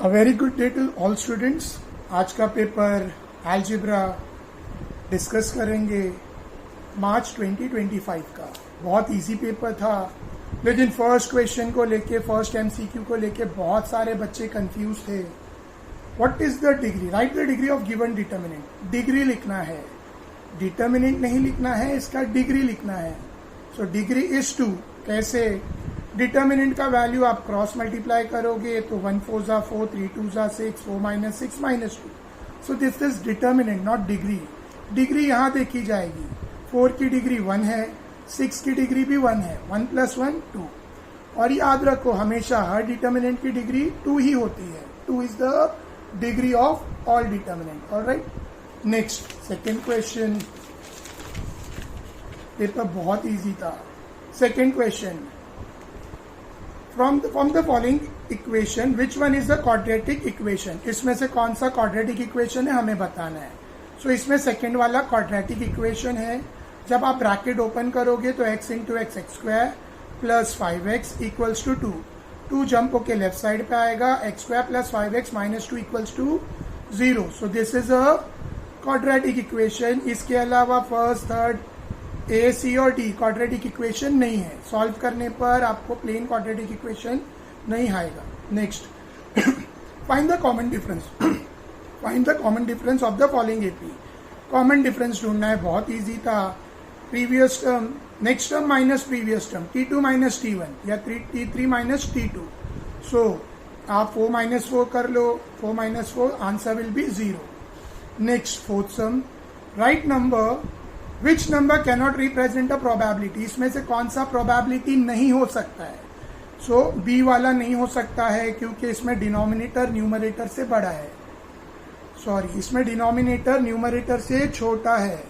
A very good day to all students. आज का paper algebra discuss करेंगे मार्च 2025 का। बहुत इजी पेपर था, लेकिन फर्स्ट क्वेश्चन को लेके, फर्स्ट एमसीक्यू को लेके बहुत सारे बच्चे कंफ्यूज थे। What is the degree? Right the degree of given determinant. Degree लिखना है, डिटर्मिनेंट नहीं लिखना है, इसका डिग्री लिखना है। So degree is 2। कैसे? डिटर्मिनेंट का वैल्यू आप क्रॉस मल्टीप्लाई करोगे तो 1 4 जा 4, 3 2 जा 6, 4 - 6 - 2। So this is determinant, not degree. Degree यहाँ देखी जाएगी। 4 की डिग्री 1 है, 6 की डिग्री भी 1 है। 1 + 1 2। और याद रखो, हमेशा हर डिटर्मिनेंट की डिग्री 2 ही होती है। 2 is the degree of all determinant. Alright, next second question. Paper बहुत इजी था। Second question, from the following equation which one is the quadratic equation? इसमें से कौन सा quadratic equation है हमें बताना है। सो इसमें सेकेंड वाला quadratic equation है। जब आप ब्रैकेट ओपन करोगे तो x × x x² + 5x = 2। 2 jump होके लेफ्ट साइड पे आएगा। x² + 5x - 2 = 0। So this is a quadratic equation। इसके अलावा फर्स्ट, थर्ड, ए, सी और डी क्वाड्रेटिक इक्वेशन नहीं है। सॉल्व करने पर आपको प्लेन क्वाड्रेटिक इक्वेशन नहीं आएगा। Next, find the common difference. Find the common difference of the following AP. Common difference ढूंढना है, बहुत इजी था। Previous term, next term minus previous term, T2 - T1 या T3 - T2। सो आप 4 - 4 कर लो। 4 - 4 answer will be 0। Next, fourth some, right number which number cannot represent a probability. इसमें से कौन सा प्रोबेबिलिटी नहीं हो सकता है? सो बी वाला नहीं हो सकता है, क्योंकि इसमें डिनोमिनेटर न्यूमरेटर से बड़ा है। सॉरी, इसमें डिनोमिनेटर न्यूमरेटर से छोटा है,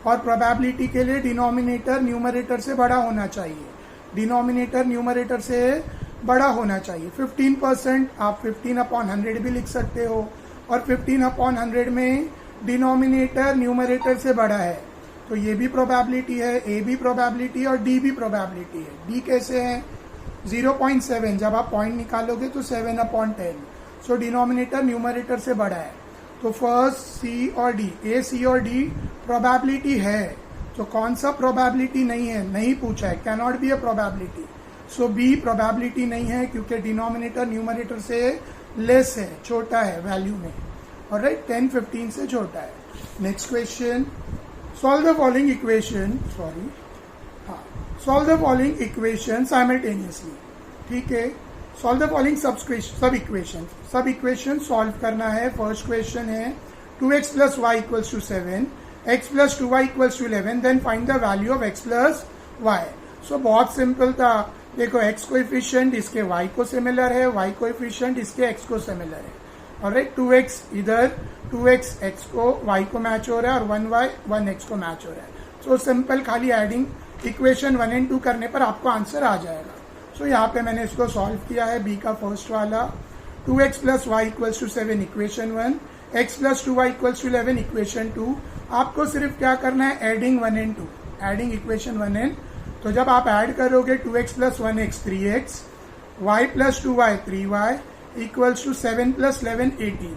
और प्रोबेबिलिटी के लिए डिनोमिनेटर न्यूमरेटर से बड़ा होना चाहिए। डिनोमिनेटर न्यूमरेटर से बड़ा होना चाहिए। 15% आप 15/100 भी लिख सकते हो, और 15/100 में डिनोमिनेटर न्यूमरेटर से बड़ा है, तो ये भी प्रोबेबिलिटी है, ए भी प्रोबेबिलिटी और डी भी प्रोबेबिलिटी है। डी कैसे है? 0.7। जब आप पॉइंट निकालोगे तो 7/10। सो डिनोमिनेटर न्यूमरेटर से बड़ा है। तो फर्स्ट, सी और डी, ए, सी और डी प्रोबेबिलिटी है। तो कौन सा प्रोबेबिलिटी नहीं है? नहीं पूछा है, can not be a probability. So B probability नहीं है, क्योंकि डिनोमिनेटर न्यूमरेटर से लेस है, छोटा है वैल्यू में। ऑलराइट, 10 15 से छोटा है। Next question, solve the following equation, solve the following equation simultaneously। ठीक है, solve the following सब इक्वेशन सॉल्व करना है। फर्स्ट क्वेश्चन है 2x + y = 7, x + 2y = 11, then find the value of x + y। So बहुत सिंपल था। देखो, x coefficient इसके y को सिमिलर है, y कोएफिशिएंट इसके x को सिमिलर है। ऑलराइट, 2x इधर, 2x x को y को मैच हो रहा है, और 1y 1x को मैच हो रहा है। सो सिंपल, खाली एडिंग इक्वेशन 1 और 2 करने पर आपको आंसर आ जाएगा। सो यहाँ पे मैंने इसको सॉल्व किया है। बी का फर्स्ट वाला, 2x + y = 7 equation 1, x + 2y = 11 equation 2। आपको सिर्फ क्या करना है? एडिंग 1 और 2, एडिंग इक्वेशन 1 और। तो जब आप ऐड करोगे 2x + 1x 3x, y + 2y 3y = 7 + 11 18।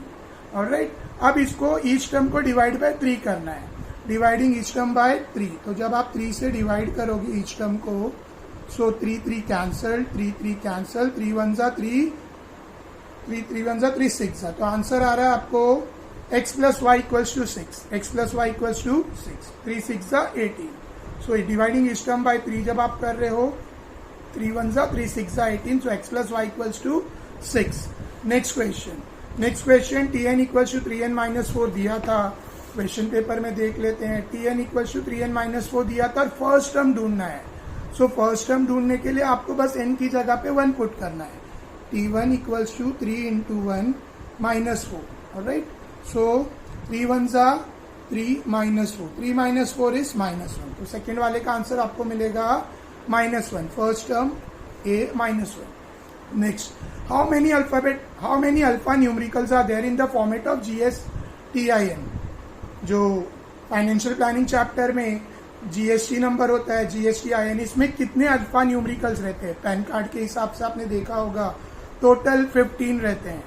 Alright, अब इसको ईच टर्म को डिवाइड बाय 3 करना है। Dividing each term by 3। तो जब आप 3 से डिवाइड करोगे ईच टर्म को, सो 3 3 कैंसल, 3 3 कैंसल, 3 1 जा 3, 3 3 1 जा 3 6 जा। तो आंसर आ रहा है आपको x + y = 6, x + y = 6, 3 6 जा 18। So dividing each term by 3 जब आप कर रहे हो, 3 1 जा 3 6 जा 18, सो x + y = 6। Next question, Tn = 3n - 4 दिया था। क्वेश्चन पेपर में देख लेते हैं। Tn = 3n - 4 दिया था, और फर्स्ट टर्म ढूंढना है। सो फर्स्ट टर्म ढूंढने के लिए आपको बस n की जगह पे 1 पुट करना है। T1 = 3 × 1 - 4। ऑलराइट, सो 3 1 जा 3 - 4, 3 - 4 इज -1। तो सेकेंड वाले का आंसर आपको मिलेगा -1। First term a -1। Next, how many alpha numericals are there in the format of GSTIN? जो फाइनेंशियल प्लानिंग चैप्टर में GST नंबर होता है, GSTIN, इसमें कितने अल्फा न्यूमेरिकल्स रहते हैं? पैन कार्ड के हिसाब से आपने देखा होगा, टोटल 15 रहते हैं।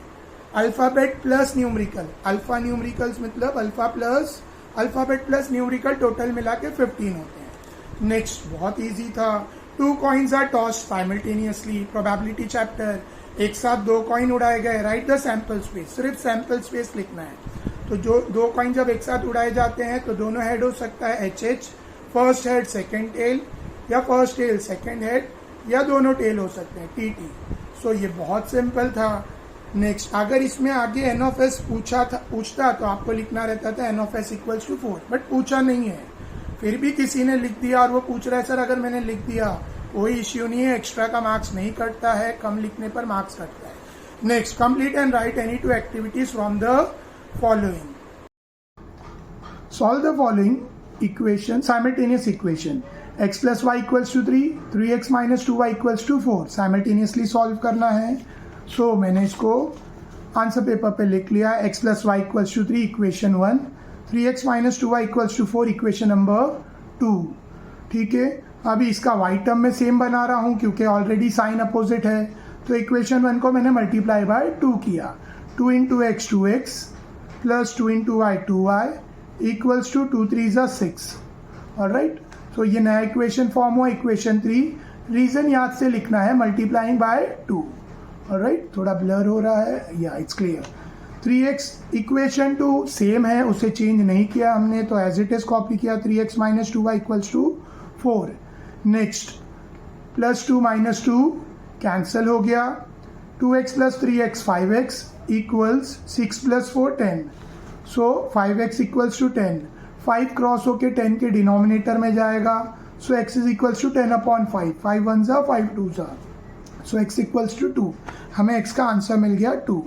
Alphabet plus numerical, alpha numericals मतलब अल्फ़ाबेट प्लस न्यूमरिकल टोटल मिला के 15 होते हैं। नेक्स्ट बहुत इजी था, 2 coins are tossed simultaneously, probability chapter, एक साथ 2 कॉइन उड़ाए गए, राइट द सैंपल स्पेस, सिर्फ सैंपल स्पेस लिखना है। तो जो 2 कॉइन जब एक साथ उड़ाए जाते हैं तो दोनों हेड हो सकता है HH, first head second tail, या फर्स्ट टेल सेकेंड हेड, या दोनों टेल हो सकते हैं TT। सो ये बहुत सिंपल था। नेक्स्ट, अगर इसमें आगे एन ऑफ एस पूछता तो आपको लिखना रहता था n of S equals to 4, but पूछा नहीं है, फिर भी किसी ने लिख दिया और वो पूछ रहा है सर अगर मैंने लिख दिया कोई इश्यू नहीं है, एक्स्ट्रा का मार्क्स नहीं कटता है, कम लिखने पर मार्क्स कटता है। Next, complete and write any 2 activities from the following. Solve the following equation, simultaneous equation, x plus y equals to 3, 3x minus 2y equals to 4, simultaneously solve करना है। सो मैंने इसको आंसर पेपर पे लिख लिया, x plus y equals to 3 equation 1, 3x minus 2y equals to 4 equation number 2। ठीक है, अभी इसका y टर्म में सेम बना रहा हूँ क्योंकि ऑलरेडी साइन अपोजिट है, तो इक्वेशन 1 को मैंने मल्टीप्लाई बाय 2 किया, 2 into x 2x plus 2 into y 2y equals to 2 3 ज़ा 6। ऑलराइट, तो ये नया इक्वेशन फॉर्म हुआ, इक्वेशन 3। रीजन याद से लिखना है, मल्टीप्लाइंग बाय 2। ऑलराइट, थोड़ा ब्लर हो रहा है, या it's clear. 3x equation 2 same है, उसे चेंज नहीं किया हमने, तो एज इट इज कॉपी किया, 3x minus 2y equals to 4। Next, plus 2 minus 2 cancel हो गया, 2x plus 3x 5x equals 6 plus 4 10, so 5x equals to 10, 5 cross होके 10 के डिनोमिनेटर में जाएगा, so x is equals to 10 upon 5, 5 1 ज़ा 5 2 ज़ा, सो x equals to 2, हमें x का आंसर मिल गया 2।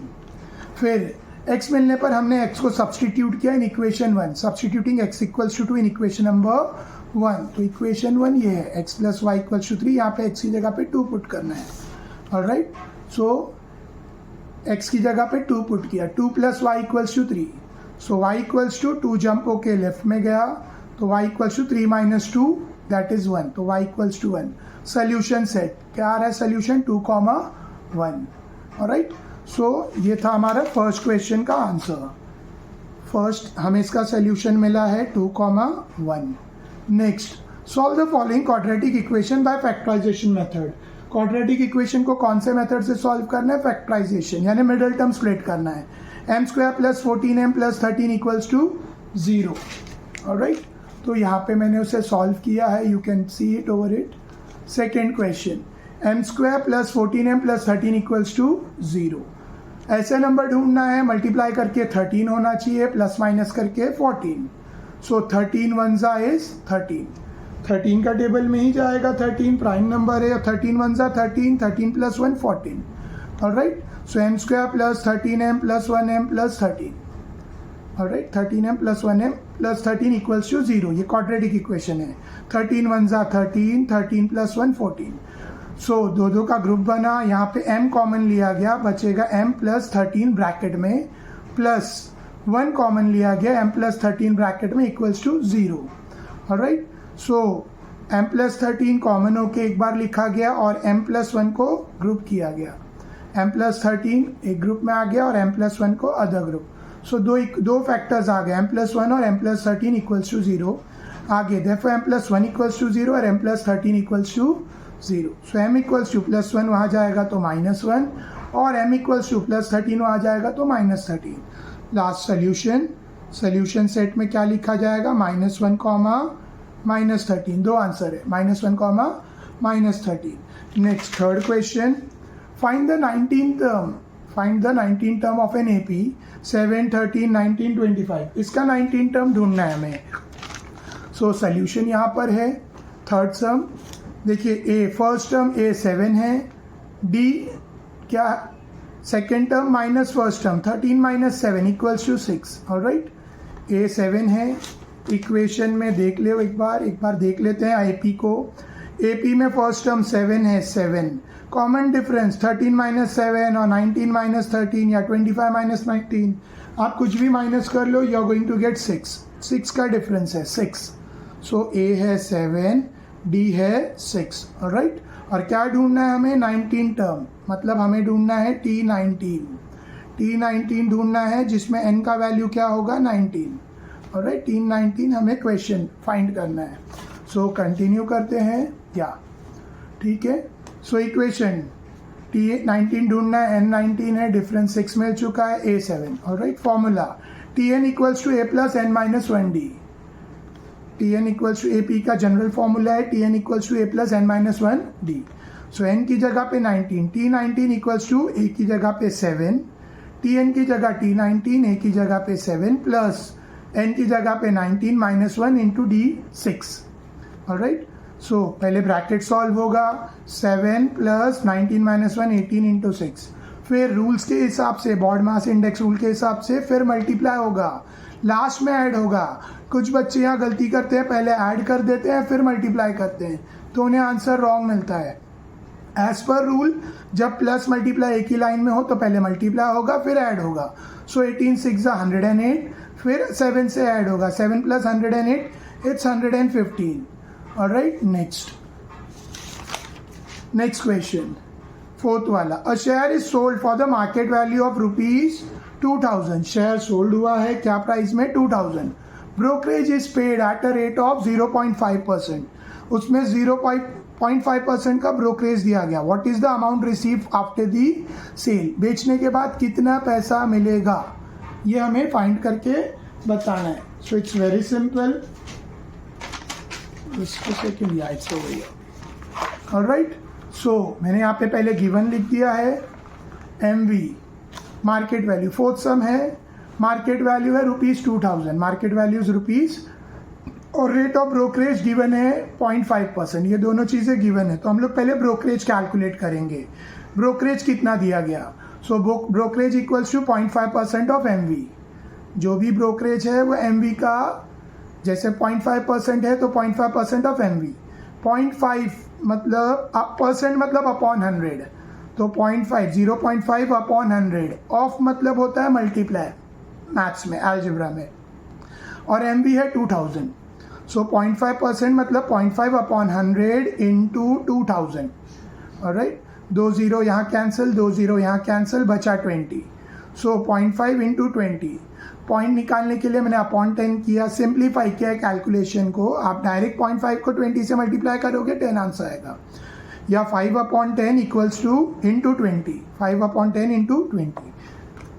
फिर x मिलने पर हमने x को सब्सटीट्यूट किया in equation 1, substituting x equals to 2 in equation number 1, तो इक्वेशन 1 ये है, x plus y equals to 3, यहाँ पे x की जगह पे 2 पुट करना है। ऑलराइट, सो x की जगह पे 2 पुट किया, 2 plus y equals to 3, so y equals to 2 jump होके लेफ्ट में गया, तो y equals to 3 minus 2 that is 1, तो y equals to 1। Solution set क्या आ रहा है, सोल्यूशन 2,1। ऑलराइट, सो ये था हमारा फर्स्ट क्वेश्चन का आंसर। फर्स्ट हमें इसका सोल्यूशन मिला है 2,1। Next, solve the following quadratic equation by factorisation method. Quadratic equation को कौन से मेथड से सॉल्व करना है, फैक्टराइजेशन, यानी मिडिल टर्म स्प्लिट करना है। m square plus 14m plus 13 equals to 0। Alright, तो यहाँ पे मैंने उसे सॉल्व किया है, you can see it over it. Second question, m square plus 14m plus 13 equals to 0। ऐसे नंबर ढूंढना है, मल्टीप्लाई करके 13 होना चाहिए, प्लस माइनस करके 14, सो 13 1 ज़ा इज 13, 13 का टेबल में ही जाएगा, 13 प्राइम नंबर है, 13 1 ज़ा 13, 13 plus 1 14। Alright, so m square plus 13m plus 1m plus 13, alright, 13m plus 1m plus 13 equals to 0, ये क्वाड्रेटिक इक्वेशन है। 13 1 ज़ा 13, 13 प्लस 1 14, सो दो का ग्रुप बना, यहाँ पे m कॉमन लिया गया, बचेगा m प्लस 13 ब्रैकेट में, प्लस 1 कॉमन लिया गया, m प्लस 13 ब्रैकेट में equals to 0। Alright, so m plus 13 common होके एक बार लिखा गया और m प्लस 1 को ग्रुप किया गया, m प्लस 13 एक ग्रुप में आ गया और m प्लस 1 को अदर ग्रुप, सो दो फैक्टर्स आ गए, m प्लस 1 और m प्लस 13 इक्वल्स टू 0 आगे, therefore m plus 1 equals to 0 और m plus 13 equals to 0, so m equals to plus 1 वहाँ जाएगा तो माइनस 1, और m इक्वल्स टू प्लस 13 वहाँ जाएगा तो minus 13। Last solution, solution set में क्या लिखा जाएगा, -1 कॉमा -13, दो आंसर है, -1 comma -13। Next third question, find the 19th term, find the 19th term of an AP 7 13 19 25, इसका 19 टर्म ढूंढना है हमें। सो सोल्यूशन यहाँ पर है, थर्ड सम, देखिए ए फर्स्ट टर्म ए 7 है, डी क्या second term minus first term 13 minus 7 equals to 6। Alright, A 7 है, इक्वेशन में देख ले एक बार देख लेते हैं AP को। AP में फर्स्ट टर्म 7 है, 7 कॉमन डिफरेंस 13 माइनस 7 और 19 माइनस 13 या 25 माइनस 19, आप कुछ भी माइनस कर लो, you are going to get 6 का डिफरेंस है 6, सो ए है 7, डी है 6। ऑलराइट, और क्या ढूंढना है हमें, 19 टर्म, मतलब हमें ढूंढना है T19। T19 ढूंढना है जिसमें n का वैल्यू क्या होगा 19. ऑलराइट, T19 हमें क्वेश्चन फाइंड करना है. सो कंटिन्यू करते हैं या ठीक है. सो इक्वेशन T19 ढूंढना है, N19 है, डिफरेंस 6 मिल चुका है, A7. Alright, formula Tn equals to A plus n minus 1D. Tn equals to AP का जनरल फॉर्मूला है, Tn equals to A plus n minus 1D. So n की जगह पे 19, T19 इक्वल्स टू A की जगह पे 7, Tn की जगह T19, A की जगह पे 7 प्लस n की जगह पे 19 माइनस 1 इंटू D6. ऑलराइट, सो पहले ब्रैकेट सॉल्व होगा, 7 प्लस 19 माइनस 1 18 इंटू 6. फिर रूल्स के हिसाब से, बॉडी मास इंडेक्स रूल के हिसाब से फिर मल्टीप्लाई होगा, लास्ट में ऐड होगा. कुछ बच्चे यहाँ गलती करते हैं, पहले ऐड कर देते हैं फिर मल्टीप्लाई करते हैं, तो उन्हें आंसर रॉन्ग मिलता है. एज पर रूल जब प्लस मल्टीप्लाई एक ही लाइन में हो तो पहले मल्टीप्लाई होगा फिर ऐड होगा. सो 18 6 108, फिर 7 से ऐड होगा, 7 plus 108 it's 115. Alright, next question, fourth वाला. A share is sold for the market value of rupees 2000. Share sold हुआ है क्या प्राइस में 2000. Brokerage is paid at a rate of 0.5%. उसमें 0.5% का ब्रोकरेज दिया गया. What is the amount receive after the sale. बेचने के बाद कितना पैसा मिलेगा ये हमें फाइंड करके बताना है. So it's very simple. Alright, so मैंने यहाँ पे पहले गिवन लिख दिया है, MV market value, fourth sum है, मार्केट वैल्यू है rupees 2000, market value is rupees, और रेट ऑफ ब्रोकरेज गिवन है 0.5%. ये दोनों चीज़ें गिवन है, तो हम लोग पहले ब्रोकरेज कैलकुलेट करेंगे. ब्रोकरेज कितना दिया गया. So brokerage equals to 0.5% of MV. जो भी ब्रोकरेज है वो MV का, जैसे 0.5% है तो 0.5% ऑफ MV. 0.5 मतलब परसेंट मतलब अपॉन 100, तो 0.5 0.5 अपॉन 100. ऑफ मतलब होता है मल्टीप्लाई मैथ्स में, अलजेब्रा में, और MV है 2000. सो 0.5% मतलब 0.5 अपॉन 100 इंटू 2000. ऑलराइट, 2 0 यहाँ कैंसिल, 2 0 यहाँ कैंसिल, बचा 20. सो 0.5 इंटू 20. पॉइंट निकालने के लिए मैंने अपॉन 10 किया, सिंप्लीफाई किया कैलकुलेशन को. आप डायरेक्ट 0.5 को 20 से मल्टीप्लाई करोगे 10 आंसर आएगा. या 5 upon 10 equals two into 20, 5 upon 10 into 20.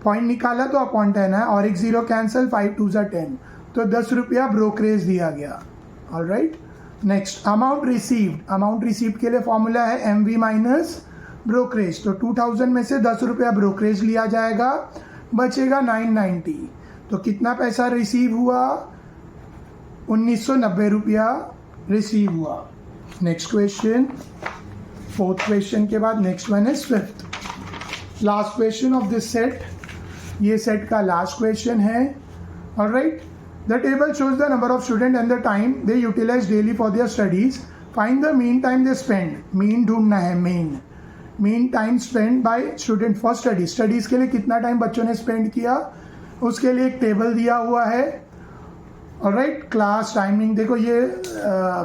Point निकाला तो अपॉन 10 है, और एक 0 कैंसिल, 5 2 10, तो 10 रुपया ब्रोकरेज दिया गया. Alright, next amount received. Amount received के लिए फॉर्मूला है MV माइनस ब्रोकरेज. तो 2000 में से 10 रुपया ब्रोकरेज लिया जाएगा, बचेगा 990. तो कितना पैसा रिसीव हुआ, 1990 रुपया रिसीव हुआ. नेक्स्ट क्वेश्चन, फोर्थ क्वेश्चन के बाद next one is fifth, last question of this set. ये सेट का लास्ट क्वेश्चन है. Alright, the table shows the number of student and the time they utilise daily for their studies. Find the mean time they spend. Mean ढूंढना है, mean time spend by student for studies. Studies के लिए कितना time बच्चों ने spend किया, उसके लिए एक टेबल दिया हुआ है. ऑलराइट, क्लास टाइमिंग, देखो ये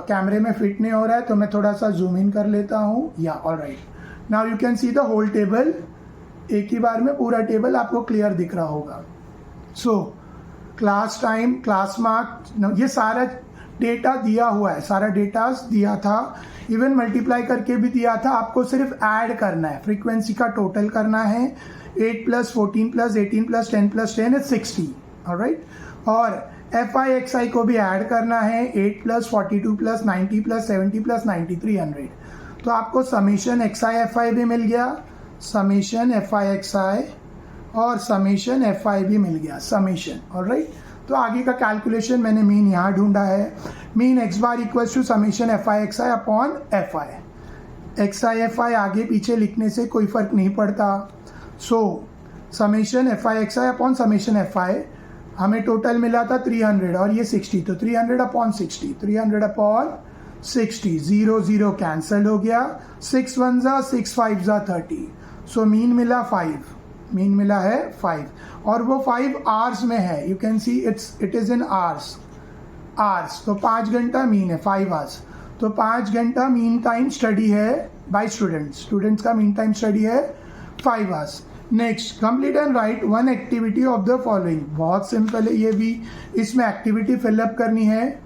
कैमरे में फिट नहीं हो रहा है तो मैं थोड़ा सा जूम इन कर लेता हूँ. या alright, now you can see the whole table. एक ही बार में पूरा टेबल आपको क्लियर दिख रहा होगा. So class time, class mark, ये सारा डेटा दिया हुआ है, सारा डेटा दिया था, इवन मल्टीप्लाई करके भी दिया था. आपको सिर्फ ऐड करना है, फ्रीक्वेंसी का टोटल करना है. 8 plus 14 plus 18 plus 10 plus 10 is 60. Alright, और FI को भी ऐड करना है. 8 प्लस 42 प्लस 90 प्लस 70 प्लस 90 300. तो आपको समीशन XI भी मिल गया, समीशन FI और समीशन FI भी मिल गया, समीशन. ऑलराइट, तो आगे का कैलकुलेशन मैंने मीन यहाँ ढूंढा है. Mean x bar equals to summation FI upon FI. XI आगे पीछे लिखने से कोई फर्क नहीं पड़ता. So summation FI upon summation FI, हमें टोटल मिला था 300 और ये 60, तो 300 अपॉन 60, 300 अपॉन 60. 0 0 कैंसिल हो गया, 6 1 जा 6 5 जा 30. सो मीन मिला 5, मीन मिला है 5, और वो 5 आवर्स में है. You can see it is in hours. तो 5 घंटा मीन है, 5 आवर्स. तो 5 घंटा मीन टाइम स्टडी है बाय स्टूडेंट्स. स्टूडेंट्स का मीन टाइम स्टडी है 5 hours. Next, complete and right one activity of the following. बहुत सिंपल है ये भी। इसमें एक्टिविटी फिलअप करनी है।